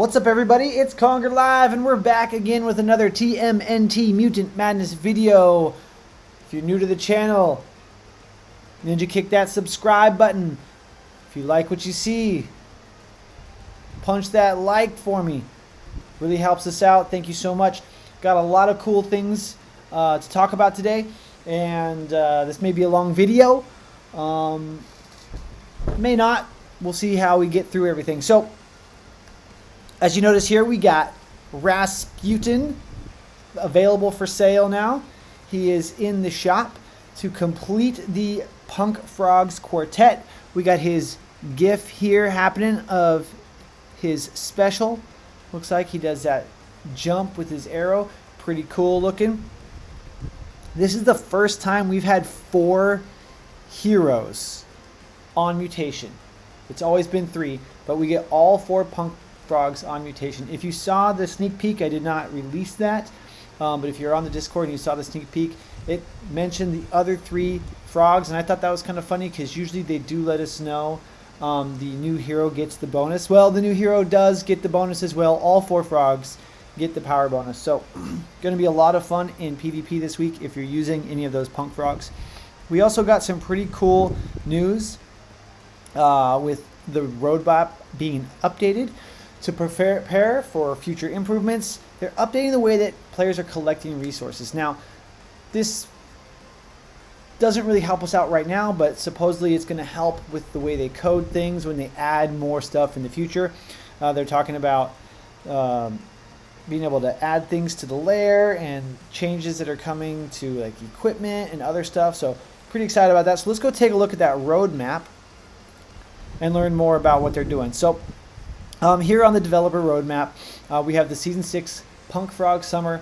What's up, everybody? It's Conger Live, and we're back again with another TMNT Mutant Madness video. If you're new to the channel, ninja kick that subscribe button. If you like what you see, punch that like for me. Really helps us out. Thank you so much. Got a lot of cool things to talk about today, and this may be a long video. May not. We'll see how we get through everything. So, as you notice here, we got Rasputin available for sale now. He is in the shop to complete the Punk Frogs Quartet. We got his GIF here happening of his special. Looks like he does that jump with his arrow. Pretty cool looking. This is the first time we've had 4 heroes on mutation. It's always been 3, but we get all 4 Punk Frogs on mutation. If you saw the sneak peek, I did not release that, but if you're on the Discord and you saw the sneak peek, it mentioned the other 3 frogs, and I thought that was kind of funny because usually they do let us know the new hero gets the bonus. Well, the new hero does get the bonus as well. All 4 frogs get the power bonus. So going to be a lot of fun in PvP this week if you're using any of those Punk Frogs. We also got some pretty cool news with the roadmap being updated to prepare for future improvements. They're updating the way that players are collecting resources. Now, this doesn't really help us out right now, but supposedly it's going to help with the way they code things when they add more stuff in the future. They're talking about being able to add things to the lair and changes that are coming to like equipment and other stuff. So pretty excited about that. So let's go take a look at that roadmap and learn more about what they're doing. So here on the developer roadmap, we have the Season 6 Punk Frog Summer.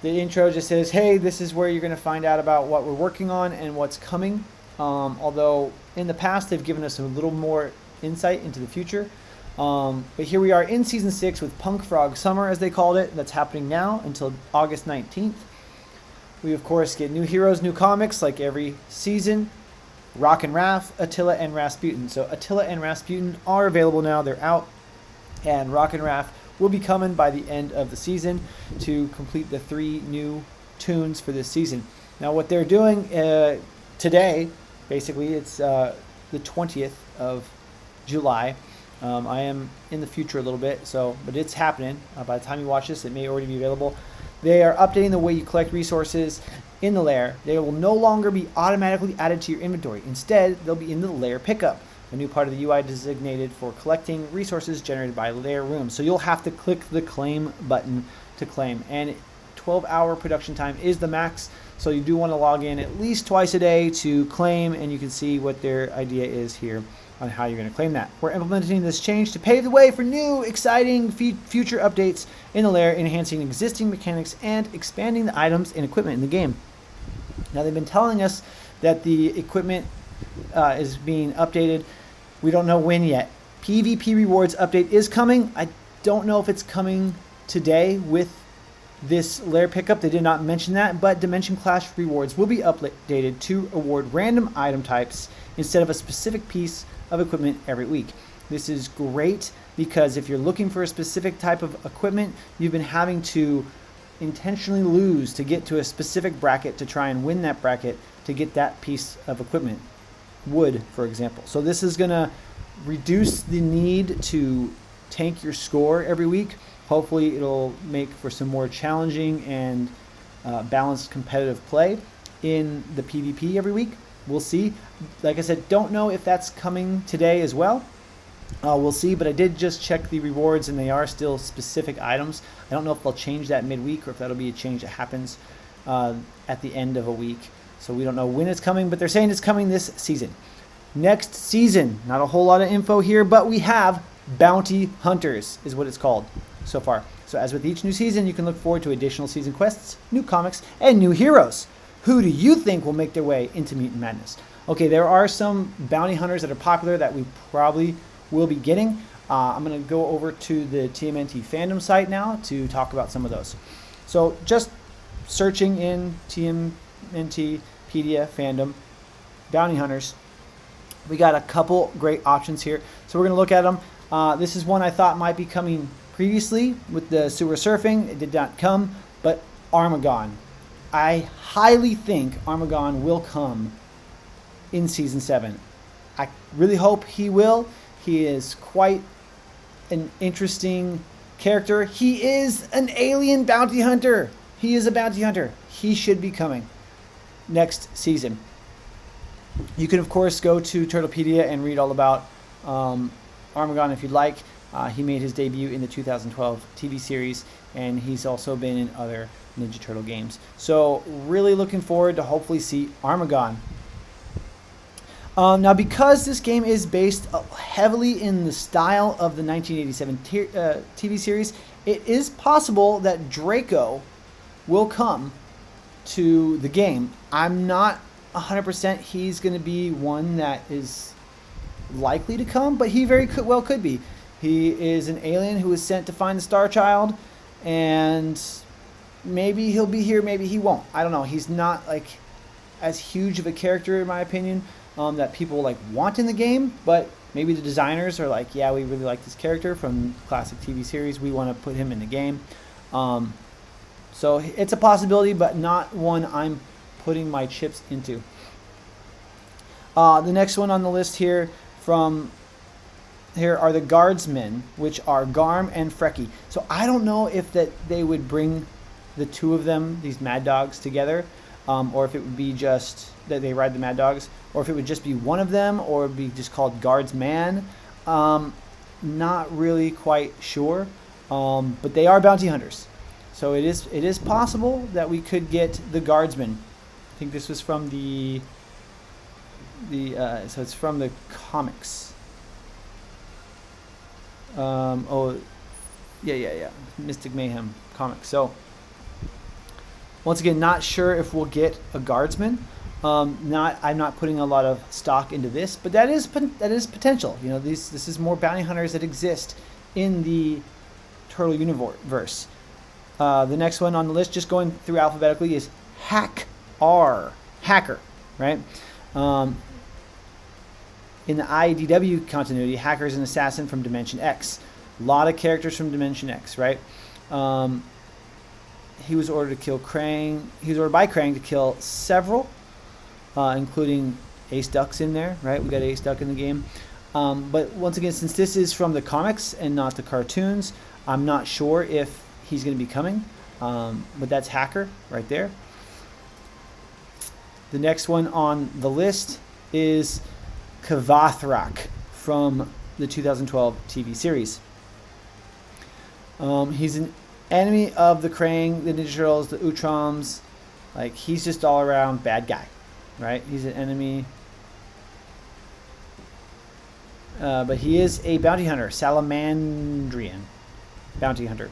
The intro just says, hey, this is where you're going to find out about what we're working on and what's coming. Although in the past, they've given us a little more insight into the future. But here we are in Season 6 with Punk Frog Summer, as they called it. That's happening now until August 19th. We, of course, get new heroes, new comics, like every season. Rock and Raph, Attila, and Rasputin. So Attila and Rasputin are available now. They're out. And Rock and Raph will be coming by the end of the season to complete the 3 new tunes for this season. Now what they're doing today, basically, it's the 20th of July. I am in the future a little bit, but it's happening. By the time you watch this, it may already be available. They are updating the way you collect resources in the lair. They will no longer be automatically added to your inventory. Instead, they'll be in the lair pickup, a new part of the UI designated for collecting resources generated by lair rooms. So you'll have to click the claim button to claim. And 12-hour production time is the max, so you do want to log in at least twice a day to claim, and you can see what their idea is here on how you're going to claim that. We're implementing this change to pave the way for new, exciting future updates in the lair, enhancing existing mechanics and expanding the items and equipment in the game. Now, they've been telling us that the equipment is being updated. We don't know when yet. PvP rewards update is coming. I don't know if it's coming today with this lair pickup. They did not mention that, but Dimension Clash rewards will be updated to award random item types instead of a specific piece of equipment every week. This is great because if you're looking for a specific type of equipment, you've been having to intentionally lose to get to a specific bracket to try and win that bracket to get that piece of equipment. Wood, for example. So this is going to reduce the need to tank your score every week. Hopefully it'll make for some more challenging and balanced competitive play in the PvP every week. We'll see. Like I said, don't know if that's coming today as well. We'll see, but I did just check the rewards and they are still specific items. I don't know if they'll change that midweek or if that'll be a change that happens at the end of a week. So we don't know when it's coming, but they're saying it's coming this season. Next season, not a whole lot of info here, but we have Bounty Hunters is what it's called so far. So as with each new season, you can look forward to additional season quests, new comics, and new heroes. Who do you think will make their way into Mutant Madness? Okay, there are some bounty hunters that are popular that we probably will be getting. I'm going to go over to the TMNT fandom site now to talk about some of those. So just searching in TMNT Pedia fandom, bounty hunters, we got a couple great options here. So we're going to look at them. This is one I thought might be coming previously with the sewer surfing. It did not come, but Armagon. I highly think Armagon will come in Season 7. I really hope he will. He is quite an interesting character. He is an alien bounty hunter. He is a bounty hunter. He should be coming next season. You can, of course, go to Turtlepedia and read all about Armagon if you'd like. He made his debut in the 2012 TV series, and he's also been in other Ninja Turtle games. So really looking forward to hopefully see Armagon. Now, because this game is based heavily in the style of the 1987 TV series, it is possible that Draco will come to the game. I'm not 100% he's going to be one that is likely to come, but he very well could be. He is an alien who was sent to find the Star Child, and maybe he'll be here, maybe he won't. I don't know. He's not like as huge of a character, in my opinion, that people like want in the game, but maybe the designers are like, yeah, we really like this character from classic TV series. We want to put him in the game. So it's a possibility, but not one I'm putting my chips into. The next one on the list here are the Guardsmen, which are Garm and Freki. So I don't know if that they would bring the two of them, these Mad Dogs, together, or if it would be just that they ride the Mad Dogs, or if it would just be one of them, or it would be just called Guardsman. Not really quite sure, but they are bounty hunters. So it is possible that we could get the Guardsmen. I think this was from so it's from the comics. Yeah. Mystic Mayhem comics. So once again, not sure if we'll get a Guardsman. I'm not putting a lot of stock into this, but that is potential. You know, this is more bounty hunters that exist in the Turtle universe. The next one on the list, just going through alphabetically, is Hacker, right? In the IDW continuity, Hacker is an assassin from Dimension X. A lot of characters from Dimension X, right? He was ordered to kill Krang. He was ordered by Krang to kill several, including Ace Duck's in there, right? We got Ace Duck in the game. But once again, since this is from the comics and not the cartoons, I'm not sure if he's going to be coming. But that's Hacker right there. The next one on the list is Kavathrak from the 2012 TV series. He's an enemy of the Krang, the Ninja Turtles, the Utroms. Like, he's just all around bad guy, right? He's an enemy. But he is a bounty hunter, Salamandrian bounty hunter.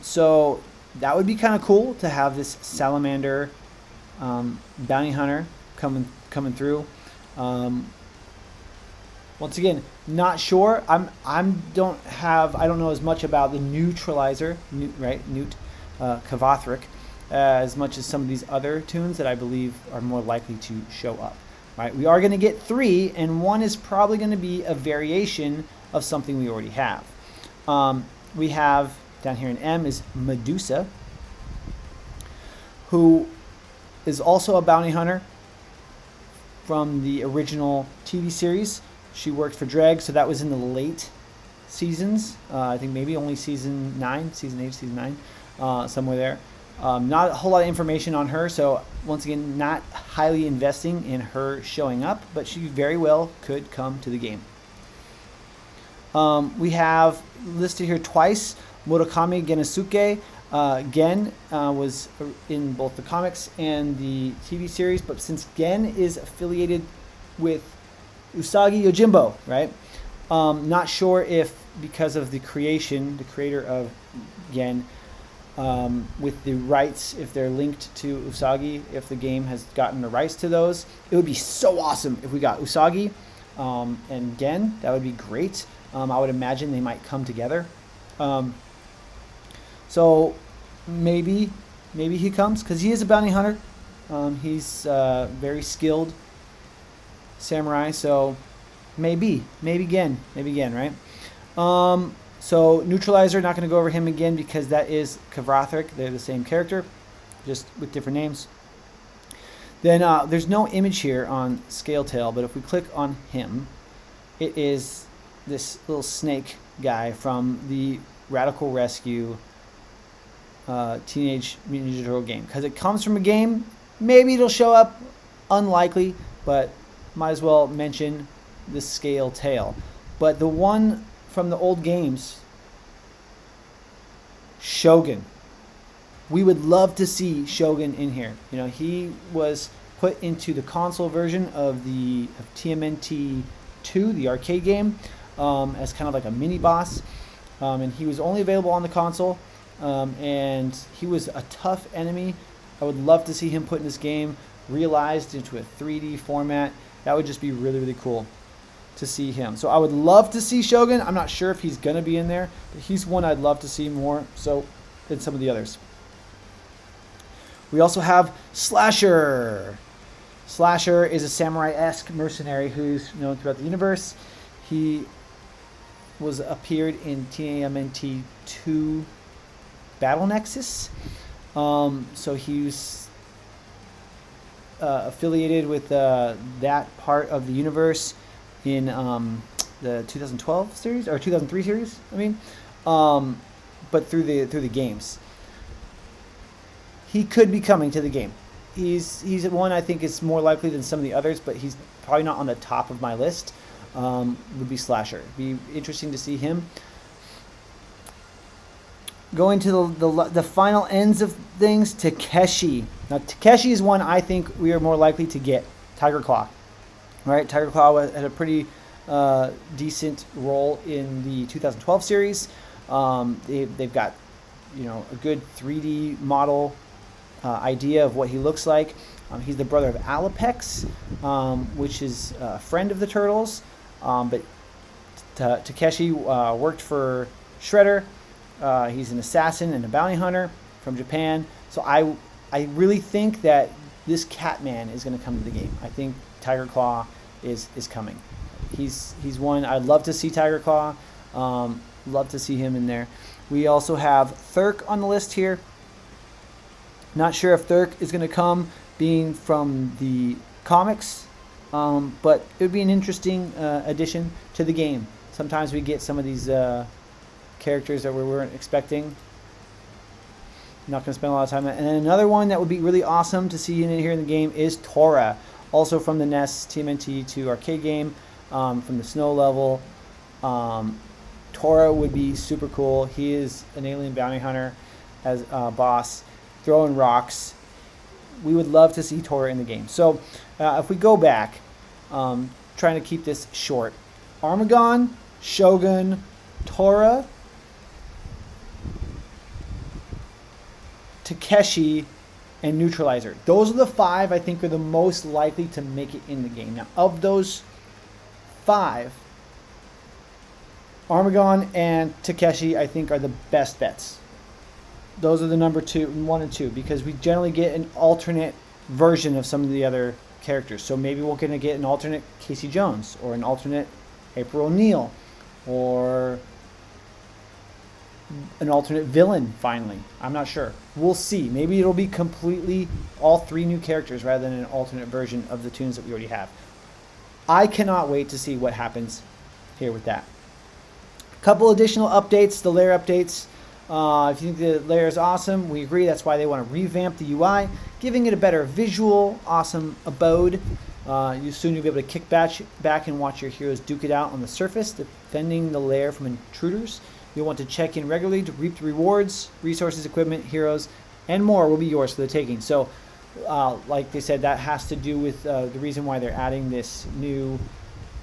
So that would be kind of cool to have this salamander bounty hunter coming through. Once again, not sure. I don't know as much about the neutralizer, Newt Kavathrak, as much as some of these other tunes that I believe are more likely to show up. Right? We are going to get 3, and one is probably going to be a variation of something we already have. We have down here in M is Medusa, who is also a bounty hunter from the original TV series. She worked for Dreg, so that was in the late seasons. I think maybe only season 9, season 8, season 9, somewhere there. Not a whole lot of information on her, so once again, not highly investing in her showing up, but she very well could come to the game. We have listed here twice Murakami Ganasuke. Gen was in both the comics and the TV series, but since Gen is affiliated with Usagi Yojimbo, right? Not sure if because of the creator of Gen, with the rights, if they're linked to Usagi, if the game has gotten the rights to those. It would be so awesome if we got Usagi and Gen. That would be great. I would imagine they might come together. So maybe he comes, because he is a bounty hunter. He's very skilled samurai, so maybe Gen, right? So Neutralizer, not going to go over him again because that is Kavathrak. They're the same character, just with different names. Then there's no image here on Scaletail, but if we click on him, it is this little snake guy from the Radical Rescue Teenage Mutant Ninja Turtle game. Because it comes from a game, maybe it'll show up, unlikely, but might as well mention the Scaletail. But the one from the old games, Shogun. We would love to see Shogun in here. You know, he was put into the console version of TMNT 2, the arcade game, as kind of like a mini boss. And he was only available on the console. And he was a tough enemy. I would love to see him put in this game, realized into a 3D format. That would just be really, really cool to see him. So I would love to see Shogun. I'm not sure if he's going to be in there, but he's one I'd love to see more so than some of the others. We also have Slasher. Slasher is a samurai-esque mercenary who's known throughout the universe. He was appeared in TMNT 2 Battle Nexus. So he's affiliated with that part of the universe in the 2012 series or 2003 series. I mean, but through the games. He could be coming to the game. He's one I think is more likely than some of the others, but he's probably not on the top of my list. Would be Slasher. It'd be interesting to see him. Going to the final ends of things, Takeshi. Now Takeshi is one I think we are more likely to get. Tiger Claw. Right? Tiger Claw had a pretty decent role in the 2012 series. They've got, you know, a good 3D model idea of what he looks like. He's the brother of Alapex, which is a friend of the Turtles. But Takeshi worked for Shredder. He's an assassin and a bounty hunter from Japan. So I really think that this Catman is going to come to the game. I think Tiger Claw is coming. He's one I'd love to see. Tiger Claw, love to see him in there. We also have Thurk on the list here. Not sure if Thurk is going to come, being from the comics, but it would be an interesting addition to the game. Sometimes we get some of these characters that we weren't expecting. I'm not going to spend a lot of time on that. And then another one that would be really awesome to see in here in the game is Tora, also from the NES TMNT 2 arcade game, from the snow level. Tora would be super cool. He is an alien bounty hunter as a boss, throwing rocks. We would love to see Tora in the game. So if we go back, trying to keep this short, Armagon, Shogun, Tora, Takeshi, and Neutralizer. Those are the 5 I think are the most likely to make it in the game. Now, of those 5, Armagon and Takeshi I think are the best bets. Those are the number 1 and 2, because we generally get an alternate version of some of the other characters. So maybe we're going to get an alternate Casey Jones, or an alternate April O'Neil, or an alternate villain finally. I'm not sure. We'll see. Maybe it'll be completely all 3 new characters rather than an alternate version of the tunes that we already have. I cannot wait to see what happens here with that. A couple additional updates, the layer updates. If you think the layer is awesome, we agree. That's why they want to revamp the UI, giving it a better visual, awesome abode. Soon you'll be able to kick back and watch your heroes duke it out on the surface, defending the lair from intruders. You'll want to check in regularly to reap the rewards. Resources, equipment, heroes, and more will be yours for the taking. So, like they said, that has to do with the reason why they're adding this new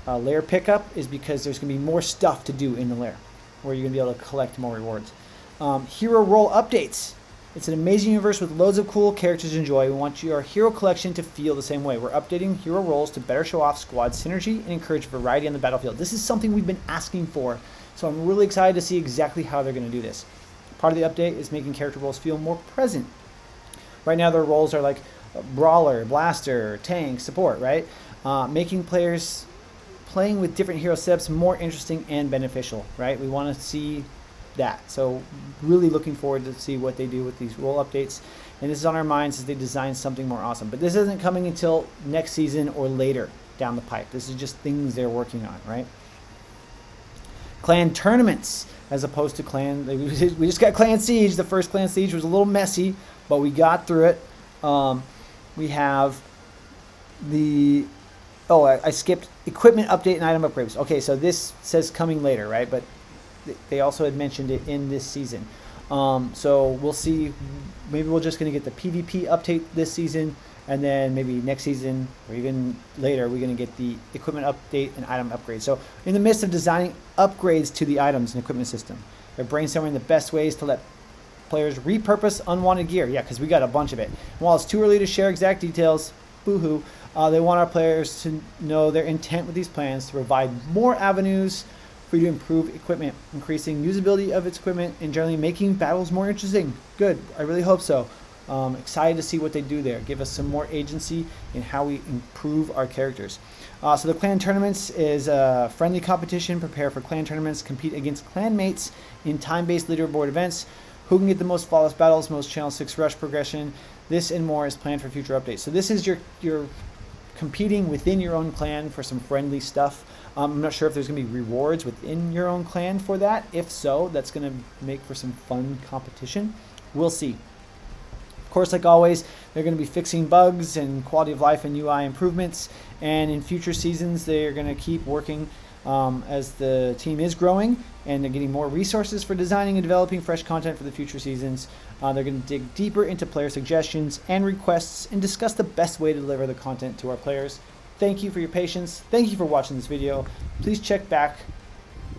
lair pickup is because there's going to be more stuff to do in the lair, where you're going to be able to collect more rewards. Hero role updates. It's an amazing universe with loads of cool characters to enjoy. We want your hero collection to feel the same way. We're updating hero roles to better show off squad synergy and encourage variety on the battlefield. This is something we've been asking for, so I'm really excited to see exactly how they're going to do this. Part of the update is making character roles feel more present. Right now their roles are like brawler, blaster, tank, support, right? Making players playing with different hero setups more interesting and beneficial, right? We want to see that. So really looking forward to see what they do with these role updates. And this is on our minds as they design something more awesome. But this isn't coming until next season or later down the pipe. This is just things they're working on, right? Clan tournaments as opposed to clan. We just got Clan Siege. The first Clan Siege was a little messy, but we got through it. We have the... Oh, I skipped equipment update and item upgrades. Okay, so this says coming later, right? But they also had mentioned it in this season. So we'll see. Maybe we're just going to get the PvP update this season, and then maybe next season or even later we're going to get the equipment update and item upgrade. So in the midst of designing upgrades to the items and equipment system, they're brainstorming the best ways to let players repurpose unwanted gear. Yeah, because we got a bunch of it. And while it's too early to share exact details, boo-hoo, they want our players to know their intent with these plans to provide more avenues for you to improve equipment, increasing usability of its equipment, and generally making battles more interesting. Good. I really hope so. Excited to see what they do there. Give us some more agency in how we improve our characters. So the clan tournaments is a friendly competition. Prepare for clan tournaments. Compete against clan mates in time-based leaderboard events. Who can get the most flawless battles, most Channel 6 rush progression. This and more is planned for future updates. So this is your competing within your own clan for some friendly stuff. I'm not sure if there's going to be rewards within your own clan for that. If so, that's going to make for some fun competition. We'll see. Of course, like always, they're going to be fixing bugs and quality of life and UI improvements. And in future seasons, they're going to keep working as the team is growing, and they're getting more resources for designing and developing fresh content for the future seasons. They're going to dig deeper into player suggestions and requests and discuss the best way to deliver the content to our players. Thank you for your patience. Thank you for watching this video. Please check back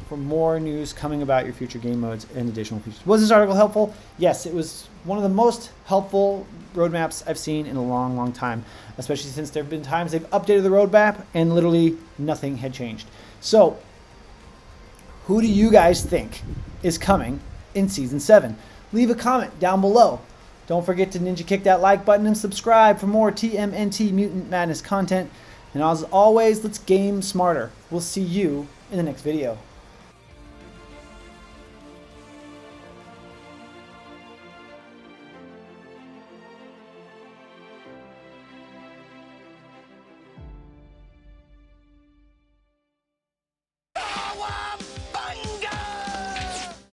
for more news coming about your future game modes and additional features. Was this article helpful? Yes, it was one of the most helpful roadmaps I've seen in a long, long time, especially since there have been times they've updated the roadmap and literally nothing had changed. So, who do you guys think is coming in Season 7? Leave a comment down below. Don't forget to ninja kick that like button and subscribe for more TMNT Mutant Madness content. And as always, let's game smarter. We'll see you in the next video.